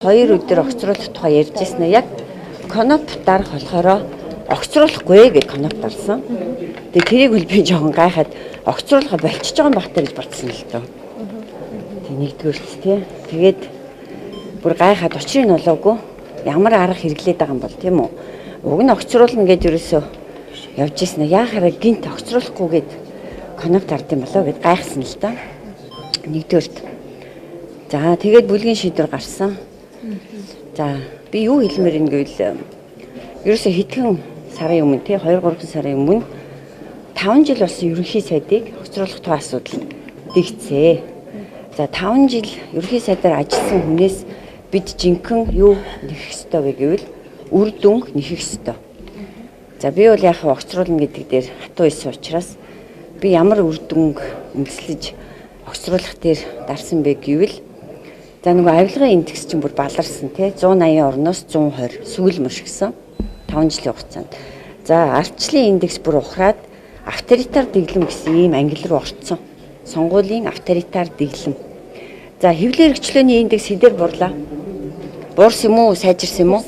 Хоёр өдөр огцруулах тухай ярьжсэн нь яг коноп дарах болохоор огцруулахгүй гэж коноп дарсан. Тэгээ тэрийг үл би жоохон гайхаад огцруулах болчихж байгаа юм багтаа гэж бодсон л доо. Тэг нэгдүгээрт тий. Тэгээд бүр гайхаад учрыг нь олоогүй. Ямар арга хэрэглээд байгаа юм бол тийм үү? Уг нь огцруулна гэж ерөөсөө явж ирсэн. Яахаараа гинт огцруулахгүй гэд коноп дардсан болоо гэд гайхсан л доо. Нэгдүгээрт. За тэгээд бүлгийн шийдвэр гарсан. За би юу хэлмээр ин гэвэл ерөөсө хэдхэн сарын өмнө тий 2-3 сарын өмнө 5 жил болсон ерөнхий сайдыг огцруулах тухай асуудал дэгцээ. За 5 жил ерөнхий сайдаар ажилласан хүнээс бид жинхэнэ юу нэхэх ёстой вэ гэвэл үр дүн нэхэх ёстой. За би бол яг огцруулна гэдэг дээр хатуу исэн учраас би ямар үр дүнг өмслөж огцруулах дээр дарсан бэ гэвэл за нөгөө авилгын индекс чинь бүр баларсан тий 180 орноос 120 сүүл мушгсан 5 жилийн хугацаанд. За ардчлалын индекс бүр ухраад авторитар дэглэм гэсэн ийм англи руу орцсон. Сонгуулийн авторитар дэглэм. За хэвлэл эрхчлөөний индекс хэдээр бурлаа? Буурсан юм уу, сайжирсан юм уу?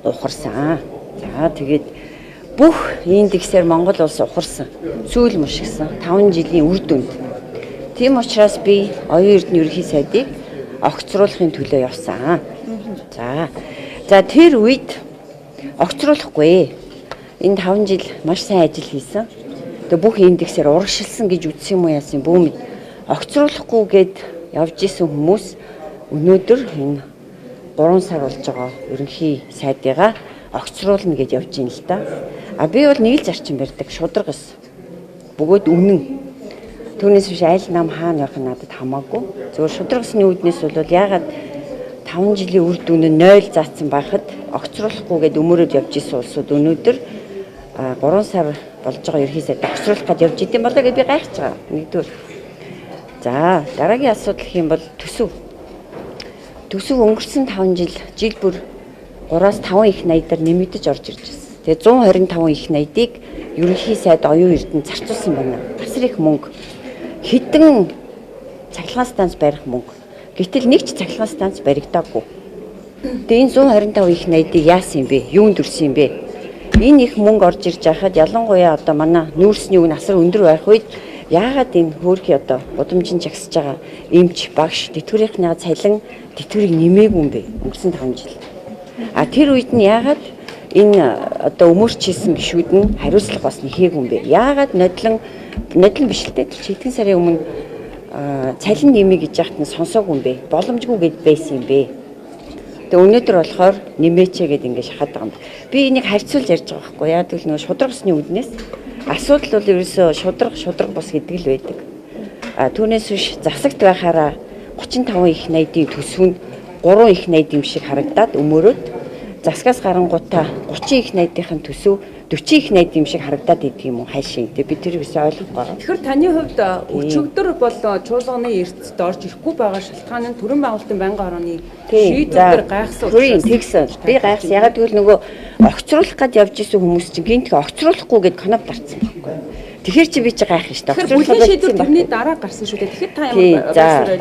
Ухарсан. За тэгээд бүх индексээр Монгол улс ухарсан. Сүүл мушгсан 5 жилийн үр дүнд. Тийм учраас би оюун эрдэнэ ерөнхий сайдыг огцруулахын төлөө явсан. За тэр үед огцруулахгүй. Энэ 5 жил маш сайн ажил хийсэн. Тэгээ бүх индексээр урагшилсан гэж үзсэн юм уу яасан бөөмд огцруулахгүй гэд явж исэн хүмүүс өнөөдөр энэ 3 сар болж байгаа ерөнхий сайдыгаа огцруулна гэж явж ийн л та. А би бол нэг л зарчим барьдаг шударгас. Бөгөөд үнэн. Түүнээс биш айл нам хаана явах надад хамаагүй. Зөвхөн шударгасны үүднээс бол яагаад 5 жилийн үр дүн нь 0 заасан байхад огцруулахгүйгээд өмөрөөд явж исэн улсууд өнөөдөр 3 сар болж байгаа ерхий сайд огцруулах гэж явж идэм болоо гэж би гайхаж байгаа. Нэгдүгээр. За дараагийн асуудал гэх юм бол төсөв. Төсөв өнгөрсөн 5 жил бүр 3-аас 5 их найдаар нэмэгдэж орж ирж байна. Тэгээ 125 их найдыг ерөнхий сайд оюун эрдэнэ зарцуулсан байна. Асар их мөнгө. Хэдэн цахилгаан станц барих мөнгө. Гэтэл нэг ч цахилгаан станц баригдаагүй. Тэгээ энэ 125 их найдыг яасан юм бэ? Юунд өрсөн юм бэ? Энэ их мөнгө орж ирж байхад ялангуяа одоо манай нүүрсний үн асар өндөр байх үед яагаад энэ хөөрхий одоо удамжин жагсаж байгаа эмч багш тэтгэврийнхнийга цалин тэтгэврийг нэмээгүй юм бэ? Өнгөрсөн 5 жил. А тэр үед нь яагаад энэ одоо өмөрч хийсэн гишүүд нь хариуцлага бас нэхээгүй юм бэ? Яагаад нодлон биш л дээ. Хэдхэн сарын өмнө цалин нэмье гэж яхад нь сонсоогүй юм бэ? Боломжгүй гэд байсан юм бэ? Тэгээ өнөөдөр болохоор нэмээчээ гэд ингэ шахаад байгаа юм. Би энийг харьцуулж ярьж байгаа байхгүй яа гэвэл нөгөө шударгасны үднээс асуудал бол ерөөсөө шудраг бус гэдэг л байдаг. А түүнээс биш засагт байхаараа 35 их найдын төсвөнд 3 их найд юм шиг харагдаад өмөрөөд засгаас гарангуудаа 30 их найдын төсөв 40 их найд юм шиг харагдаад идэг юм уу хайшин. Тэгээ би тэрийг өсөө ойлгохгүй байгаа. Тэгэхээр таны хувьд өчигдөр бол чуулганы эрдэд орж ирэхгүй байгаа шалтгаан нь төрийн байгуулалтын байнгын хорооны шийдвэр гайхсан учраас тэгсэн. Би гайхсан. Ягаад гэвэл нөгөө огцруулах гэж явж исэн хүмүүс чинь гинт огцруулахгүй гэд коноп дарцсан байхгүй юу? Тэгэхээр чи би чи гайх шүү дээ. Огцруулах шийдвэр тэрний дараа гарсан шүү дээ. Тэгэхээр та ямар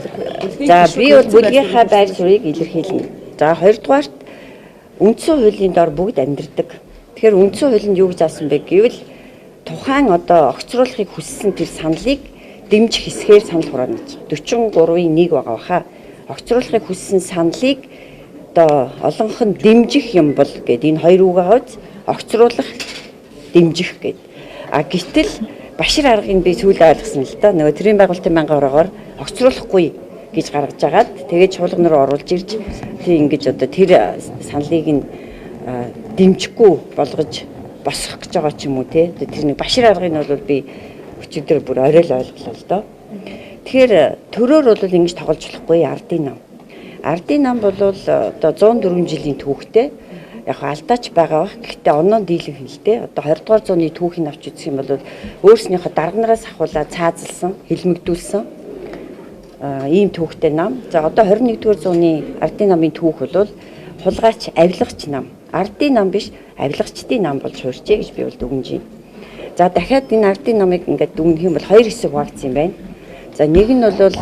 За би бол бүлгийнхаа байр суурийг илэрхийлнэ. За хоёрдугаарт үндсэн хуулийн дор бүгд амьдардаг. Тэгэхээр үндсэн хуулинд юу гэж заасан бэ гэвэл тухайн одоо огцруулахыг хүссэн тэр саналыг дэмжих хэсгээр санал хураана гэж. 43-ийн 1 байгаа баха. Огцруулахыг хүссэн саналыг одоо олонх нь дэмжих юм бол гэд энэ хоёр үгээ хойц огцруулах дэмжих гэд. А гэтэл Башир аргыг би сүүлээ ойлгосон л да. Нөгөө төрийн байгуулалтын байнгын хорогоор огцруулахгүй гэж гаргаж агаад тэгээд чуулган руу оруулж ирж тийм ингэж одоо тэр саналыг нь дэмжихгүй болгож босгох гэж байгаа ч юм уу те. Тэр нэг Башир аргыг нь бол би өчигдөр бүр орой л ойлголоо л доо. Тэгэхээр төрөөр бол ингэж тоглож болохгүй ардын нам. Ардын нам бол одоо 104 жилийн түүхтэй яг алдаач байгаа бах. Гэхдээ оноо дийлэх юм л дээ. Одоо 20 дугаар зууны түүхийг авч үзэх юм бол өөрснийхөө дарганараас ахуулаад цаазалсан, хэлмэгдүүлсэн ийм түүхтэй нам. За одоо 21 дугаар зууны ардын намын түүх бол хулгайч, авилгач нам. Ардын нам биш, авилгачдын нам болж хуурчээ гэж би бол дүгнэж байна. За дахиад энэ ардын намыг ингээд дүгнэх юм бол 2 хэсэг хуваагдсан юм байна. За нэг нь бол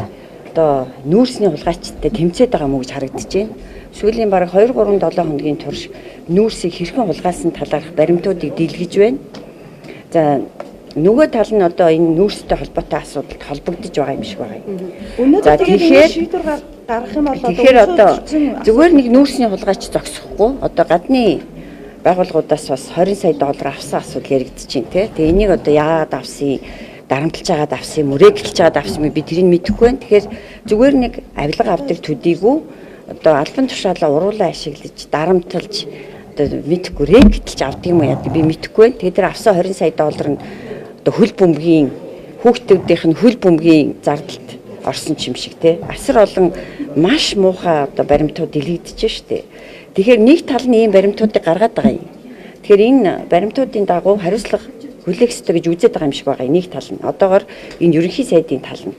одоо нүүрсний хулгайчтай тэмцээд байгаа мүү гэж харагдаж байна. Сүүлийн бараг 2-3-7 хоногийн турш нүүрсийг хэрхэн хулгайлсан талаарх баримтуудыг дийлгэж байна. За нөгөө тал нь одоо энэ нүүрстэй холбоотой асуудалд холбогдож байгаа юм шиг байгаа юм. Өнөөдөр тэгэхээр шийдвэр гаргах юм бол тэгэхээр одоо зүгээр нэг нүүрсний хулгайч зогсохгүй одоо гадны байгууллагуудаас бас 20 сая доллар авсан асуудал яригдж байна тий. Тэгээ энийг одоо яагаад авсан, дарамтлж байгаад авсан, мөрөөглөж байгаад авсан би тэрийг мэдэхгүй байна. Тэгэхээр зүгээр нэг авилга авдаг төдийгүй одоо албан тушаалаа уруулаа ашиглаж, дарамтлж одоо мэдэхгүй рэгдэлж авдаг юм яа би мэдэхгүй байна. Тэгээ тэр авсан 20 сая доллар нь одоо хөл бөмбөгийн хүүхдүүдийнх нь хөл бөмбөгийн зардалд орсон юм шиг тий. Асар олон маш муухай одоо баримтууд дэлгэгдэж штэ. Тэгэхээр нэг тал нь ийм баримтуудыг гаргаад байгаа юм. Тэгэхээр энэ баримтуудын дагуу хариуцлага хүлээх ёстой гэж үзээд байгаа юм шиг байгаа. Нэг тал нь одоогоор энэ ерөнхий сайдын тал нь.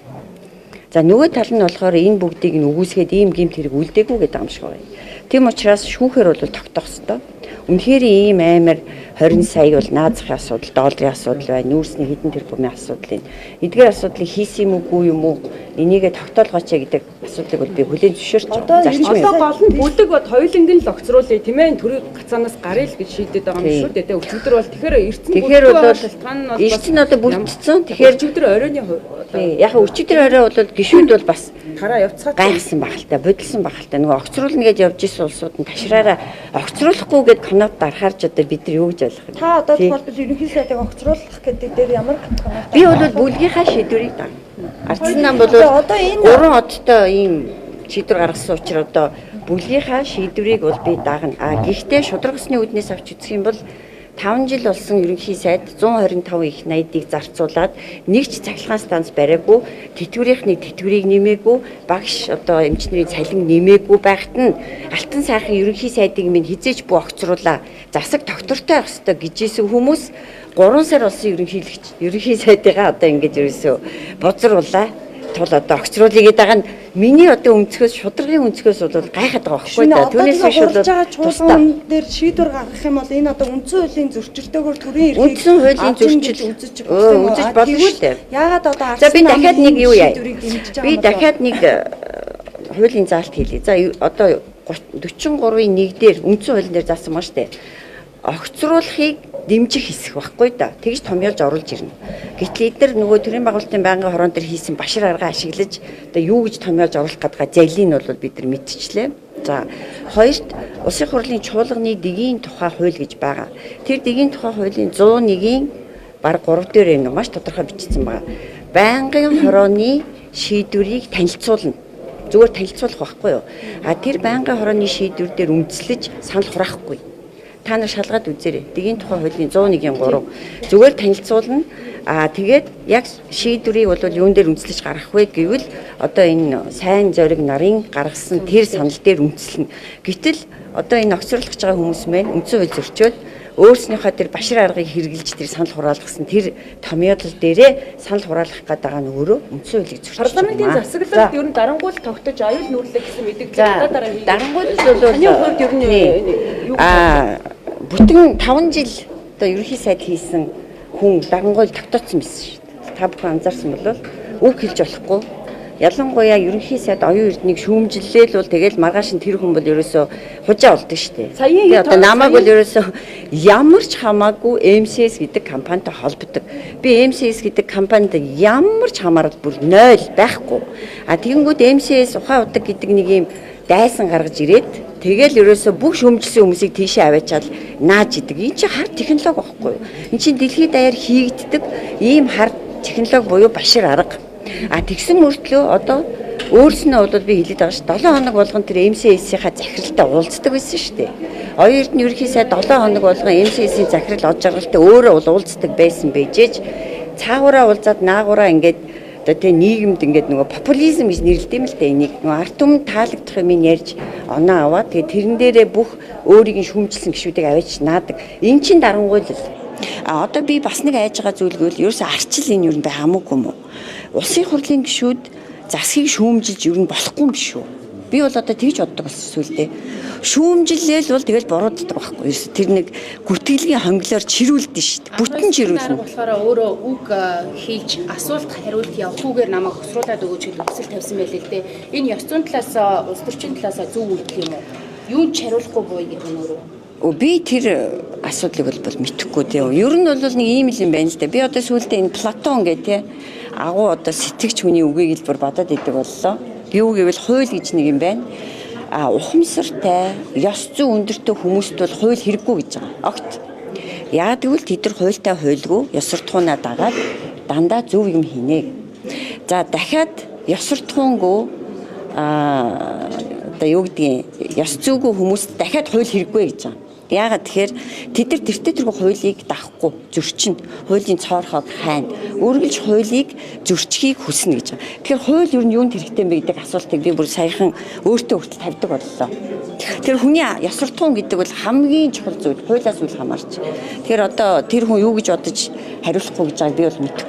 За нөгөө тал нь болохоор энэ бүгдийг нь үгүйсгээд ийм гэмт хэрэг үлдээгүй гэдэг юм шиг байгаа. Тийм учраас шүүхээр бол тогтоох ёстой. Үнэхээр ийм амар 20 сая бол наазахын асуудал, долларын асуудал байна, нүүрсний хэдэн тэрбумын асуудал байна. Эдгээр асуудлыг хийсэн юм уу, юм уу? Энийгээ тогтоолгооч гэдэг асуудлыг бол би хүлээн зөвшөөрч байгаа. Одоо гол нь бүлэг бод хоёулангийн л огцруулъя тийм ээ төрийн гацаанаас гарыг л гэж шийдээд байгаа юм шүү дээ. Өчигдөр бол тэгэхээр шалтгаан нь бол эрдэнэ одоо бүрдсэн. Тэгэхээр өчигдөр оройны яг өчигдөр орой бол гишүүд бол бас тараа явцгаад гайхсан багтал, бодилсан багтал. Нөгөө огцруулна гэж явж исэн улсууд нь ташраараа огцруулахгүй гэд канад дарахаарч одоо бид нар юу гэж ойлгох вэ? Та одоо тухайлбал ерөнхий сайдыг огцруулах гэдэг дээр ямар канад? Би бол бүлгийнхаа шийдвэрийг дагна. Ардсан нам бол одоо энэ 3 одтой ийм шийдвэр гаргасан учраас одоо бүлгийнхаа шийдвэрийг бол би дагна. Гэхдээ шудраг усны үүднээс авч үзэх юм бол 5 жил болсон ерөнхий сайд 125 их 80-ыг зарцуулаад нэг ч цахилгаан станц бариагүй, тэтгэврийнхний тэтгэврийг нэмээгүй, багш одоо эмчнэрийн цалин нэмээгүй байхад нь алтан сайхан ерөнхий сайдыг минь хизээж бүү огцруулаа. Засаг доктортой байх ёстой гэжсэн хүмүүс 3 сар болсон ерөнхий сайдыгаа одоо ингэж ерөөсөө бозруулаа. Тул одоо огцруулъя гэдэг нь миний одоо өнцгөөс шударгын өнцгөөс бол гайхаад байгаа байхгүй да. Түүнээс биш бол тусдаа дээр шийдвэр гаргах юм бол энэ одоо үндсэн хуулийн зөрчилдөөгөөр төрийн эрхийг үндсэн хуулийн зөрчил үзэж болно шүү дээ. Яагаад одоо за би дахиад нэг юу яа. Би дахиад нэг хуулийн заалт хийлье. За одоо 43-ийн 1 дээр үндсэн хуулийн дээр заасан маа шүү дээ. Огцруулахыг дэмжих хэсэг байхгүй да. Тэгж томьёолж оруулж ирнэ. Гэтэл эдгээр нөгөө төрийн байгуулалтын байнгын хорон дээр хийсэн башир арга ашиглаж одоо юу гэж томьёолж оруулах гэдэг зайлийг нь бол бид нар мэдчихлээ. За хоёрт улсын хурлын чуулганы дэгийн тухай хууль гэж байгаа. Тэр дэгийн тухай хуулийн 101-ийн баг 3 дээр энэ маш тодорхой бичсэн байгаа. Байнгын хорооны шийдвэрийг танилцуулна. Зүгээр танилцуулах байхгүй юу? Тэр байнгын хорооны шийдвэр дээр үндэслэж санал хураахгүй. Та нар шалгаад үзээрэй. Дэгийн тухай хуулийн 101-ийн 3 зүгээр танилцуулна. Тэгээд яг шийдвэрийг бол юун дээр үндэслэж гаргах вэ гэвэл одоо энэ сайн зориг нарын гаргасан тэр санал дээр үндэслэнэ. Гэтэл одоо энэ огцруулах байгаа хүмүүс маань үндсэн хууль зөрчөөд өөрснийхөө тэр башир аргыг хэрэгжилж тэр санал хураалгасан тэр томьёолол дээрээ санал хураалгах гэдэг нь өөрөө үндсэн хуулийг зөрчиж байна. Парламентын засаглалт ер нь дарангуул тогтож аюул нүүрлэх гэсэн мэдээлэл дарангуул бол ер нь бүтэн 5 жил одоо ерөнхий сайд хийсэн хүн дарангуул тогтооцсон байсан шүү дээ. Та бүхэн анзаарсан бол үг хэлж болохгүй. Ялангуяа ерөнхий сайд оюун эрднийг шүүмжиллээ л бол тэгэл маргааш нь тэр хүн бол ерөөсөө хужаа болдог шүү дээ. Тэгээ одоо намайг бол ерөөсөө ямар ч хамаагүй MCS гэдэг компанитай холбогддог. Би MCS гэдэг компанид ямар ч хамаарал бүр 0 байхгүй. Тэгэнгүүт MCS ухаан удаг гэдэг нэг юм дайсан гаргаж ирээд тэгэл ерөөсө бүх шөмжилсэн хүмүүсийг тийшээ аваачаал нааж идэг. Энэ чинь хар технологи байхгүй юу? Энэ чинь дэлхийд даяар хийгддэг ийм хар технологи буюу башир арга. Тэгсэн мөртлөө одоо өөрснөө бол би хэлээд байгаа ш. 7 хоног болгон тэр MCS-ийнхаа захиралтай уулздаг байсан шүү дээ. Оюун эрдэнэ ерөнхий сайд 7 хоног болгон MCS-ийн захирал од жаргалтай өөрөө уулздаг байсан байжээж цаагаараа уулзаад наагаараа ингээд одоо тэг нийгэмд ингээд нөгөө популизм гэж нэрлэдэг юм л дээ. Энийг нөгөө арт түмэнд таалагдах юм ярьж оноо аваад тэгээ тэрэн дээрээ бүх өөрийг нь шүүмжилсэн гишүүдийг аваач наадаг. Эн чин дарангуйл л. Одоо би бас нэг айж байгаа зүйл гэвэл ерөөсөө арчил энэ юу юм бэ хамаагүй юм уу? Улсын хурлын гишүүд засгийг шүүмжилж юу болохгүй юм биш үү? Би бол одоо тэгж боддог болсон зүйлдээ. Шүүмжлэл бол тэгэл бурууддаг байхгүй. Ерөөс тэр нэг гүтгэлгийн хонглоор чирүүлдэ шүү дээ. Бүтэн чирүүлнэ. Болохоор өөрөө үг хийж асуулт хариулт явахгүйгээр намайг хөсрүүлээд өгөөч гэж хүсэл тавьсан байлээ л дээ. Энэ ёс зүйн талаас улс төрчийн талаас зөв үйлдэх юм уу? Юунд хариулахгүй буй гэх юм өөрөө. Би тэр асуудлыг бол мэдэхгүй тийм. Ер нь бол нэг ийм л юм байна л да. Би одоо сүүлдээ энэ Платон гэх тийм агуу одоо сэтгэгч хүний үгийг л бүр бодоод идэг боллоо. Юу гэвэл хууль гэж нэг юм байна. Ухамсартай, ёс зүйн өндөртэй хүмүүст бол хууль хэрэггүй гэж байгаа. Огт. Яагаад гэвэл тэд нар хуультай хуйлгүй, ёс суртахуунаа дагаад дандаа зөв юм хийнэ. За дахиад ёс суртахуунгүй одоо юу гэдгийг ёс зүйгүй хүмүүст дахиад хууль хэрэггүй гэж байгаа. Яагаад тэгэхээр тэд нар тэртээ тэргүй хуулийг дагахгүй зөрчинө. Хуулийн цоорхойг хайна. Үргэлж хуулийг зөрчихийг хүснэ гэж байгаа. Тэгэхээр хууль юу нь юунд хэрэгтэй юм бэ гэдэг асуултыг би бүр саяхан өөртөө хүртэл тавьдаг боллоо. Тэр хүний ёс суртахуун гэдэг бол хамгийн чухал зүйл. Хуулиас үл хамаарч. Тэгэхээр одоо тэр хүн юу гэж бодож хариулахгүй гэж байгааг би бол мэдэхгүй.